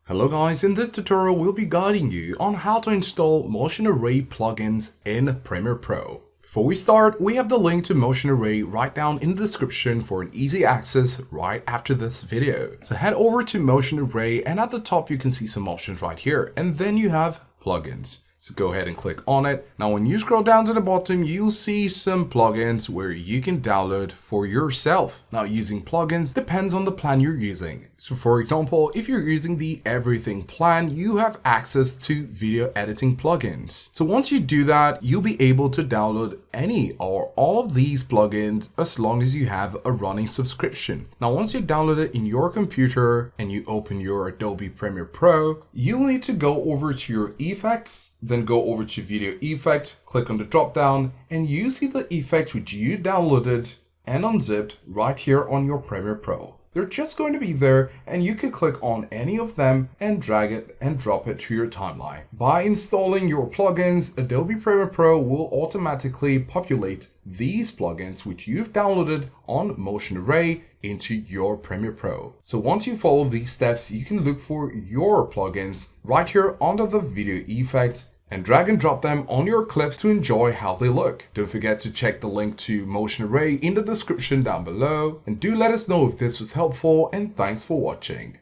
Hello guys, in this tutorial we'll be guiding you on how to install Motion Array plugins in Premiere Pro. Before we start, we have the link to Motion Array right down in the description for an easy access right after this video. So head over to Motion Array and at the top you can see some options right here, and then you have plugins. So go ahead and click on it. Now when you scroll down to the bottom, you'll see some plugins where you can download for yourself. Now using plugins depends on the plan you're using. So for example, if you're using the everything plan, you have access to video editing plugins. So once you do that, you'll be able to download any or all of these plugins as long as you have a running subscription. Now once you download it in your computer and you open your Adobe Premiere Pro, you'll need to go over to your effects, then go over to video effect, click on the drop down, and you see the effects which you downloaded and unzipped right here on your Premiere Pro. They're just going to be there and you can click on any of them and drag it and drop it to your timeline. By installing your plugins, Adobe Premiere Pro will automatically populate these plugins which you've downloaded on Motion Array into your Premiere Pro. So once you follow these steps, you can look for your plugins right here under the video effects and drag and drop them on your clips to enjoy how they look. Don't forget to check the link to Motion Array in the description down below, and do let us know if this was helpful, and thanks for watching.